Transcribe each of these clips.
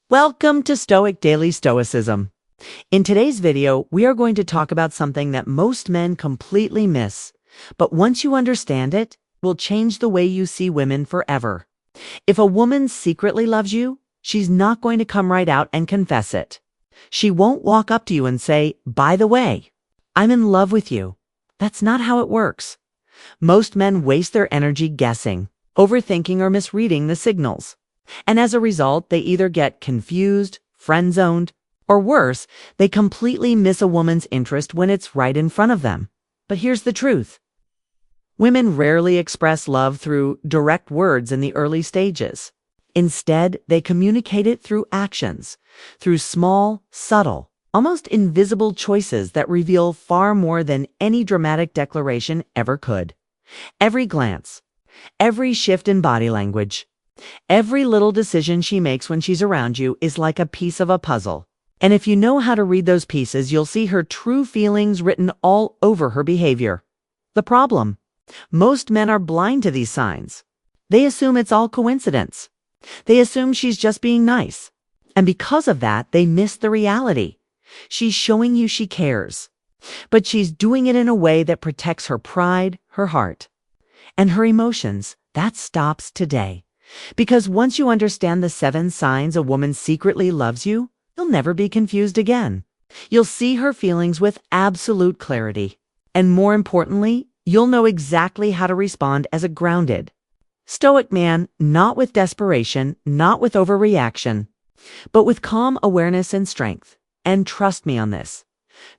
Welcome to Stoic Daily Stoicism. In today's video, we are going to talk about something that most men completely miss, but once you understand it, will change the way you see women forever. If a woman secretly loves you, she's not going to come right out and confess it. She won't walk up to you and say, "By the way, I'm in love with you." That's not how it works. Most men waste their energy guessing, overthinking, or misreading the signals. And as a result, they either get confused, friend-zoned, or worse, they completely miss a woman's interest when it's right in front of them. But here's the truth. Women rarely express love through direct words in the early stages. Instead, they communicate it through actions, through small, subtle, almost invisible choices that reveal far more than any dramatic declaration ever could. Every glance, every shift in body language, every little decision she makes when she's around you is like a piece of a puzzle. And if you know how to read those pieces, you'll see her true feelings written all over her behavior. The problem: most men are blind to these signs. They assume it's all coincidence. They assume she's just being nice. And because of that, they miss the reality. She's showing you she cares. But she's doing it in a way that protects her pride, her heart, and her emotions. That stops today. Because once you understand the 7 signs a woman secretly loves you, you'll never be confused again. You'll see her feelings with absolute clarity. And more importantly, you'll know exactly how to respond as a grounded, stoic man, not with desperation, not with overreaction, but with calm awareness and strength. And trust me on this.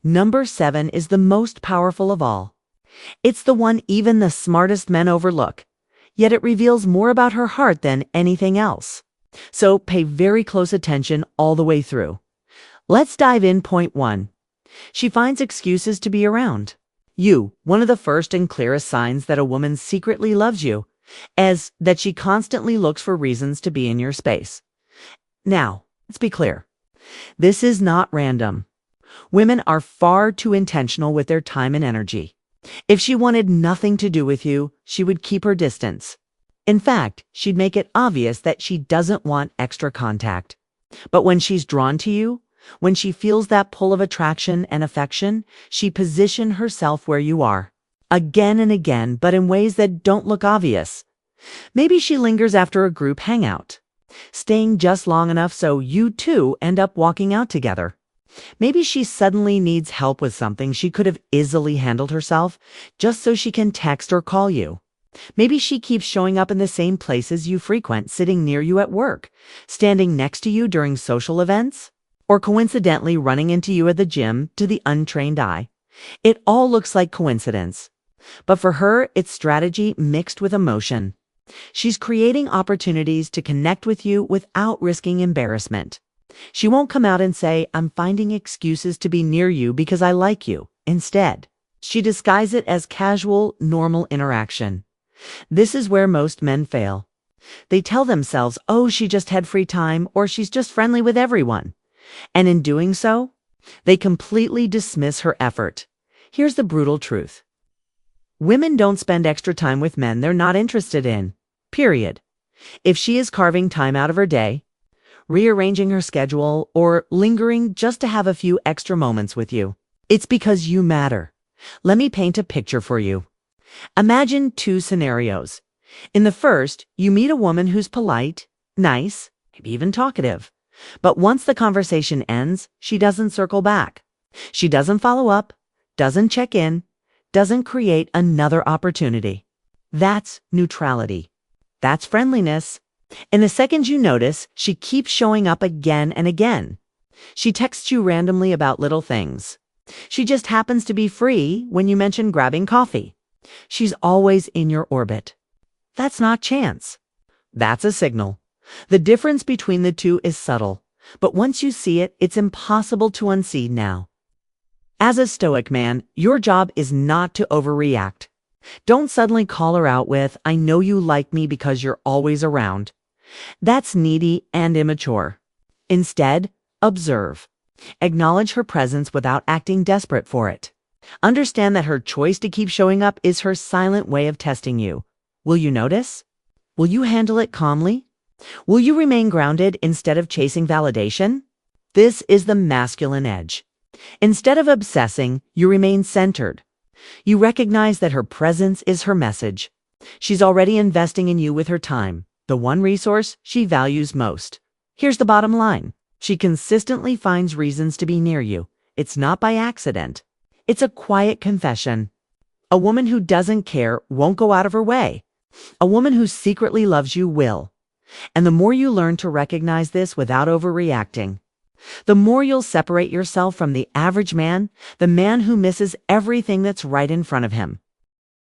Number 7 is the most powerful of all. It's the one even the smartest men overlook. Yet it reveals more about her heart than anything else. So pay very close attention all the way through. Let's dive in. Point 1. She finds excuses to be around you. One of the first and clearest signs that a woman secretly loves you is that she constantly looks for reasons to be in your space. Now, let's be clear. This is not random. Women are far too intentional with their time and energy. If she wanted nothing to do with you, she would keep her distance. In fact, she'd make it obvious that she doesn't want extra contact. But when she's drawn to you, when she feels that pull of attraction and affection, she positions herself where you are, again and again, but in ways that don't look obvious. Maybe she lingers after a group hangout, staying just long enough so you two end up walking out together. Maybe she suddenly needs help with something she could have easily handled herself, just so she can text or call you. Maybe she keeps showing up in the same places you frequent, sitting near you at work, standing next to you during social events, or coincidentally running into you at the gym to the untrained eye. It all looks like coincidence. But for her, it's strategy mixed with emotion. She's creating opportunities to connect with you without risking embarrassment. She won't come out and say, "I'm finding excuses to be near you because I like you." Instead, she disguises it as casual, normal interaction. This is where most men fail. They tell themselves, "Oh, she just had free time," or "she's just friendly with everyone." And in doing so, they completely dismiss her effort. Here's the brutal truth. Women don't spend extra time with men they're not interested in. Period. If she is carving time out of her day, rearranging her schedule, or lingering just to have a few extra moments with you, it's because you matter. Let me paint a picture for you. Imagine 2 scenarios. In the first, you meet a woman who's polite, nice, maybe even talkative. But once the conversation ends, she doesn't circle back. She doesn't follow up, doesn't check in, doesn't create another opportunity. That's neutrality. That's friendliness. In the second you notice, she keeps showing up again and again. She texts you randomly about little things. She just happens to be free when you mention grabbing coffee. She's always in your orbit. That's not chance. That's a signal. The difference between the two is subtle, but once you see it, it's impossible to unsee now. As a stoic man, your job is not to overreact. Don't suddenly call her out with, "I know you like me because you're always around." That's needy and immature. Instead, observe. Acknowledge her presence without acting desperate for it. Understand that her choice to keep showing up is her silent way of testing you. Will you notice? Will you handle it calmly? Will you remain grounded instead of chasing validation? This is the masculine edge. Instead of obsessing, you remain centered. You recognize that her presence is her message. She's already investing in you with her time, the one resource she values most. Here's the bottom line. She consistently finds reasons to be near you. It's not by accident. It's a quiet confession. A woman who doesn't care won't go out of her way. A woman who secretly loves you will. And the more you learn to recognize this without overreacting, the more you'll separate yourself from the average man, the man who misses everything that's right in front of him.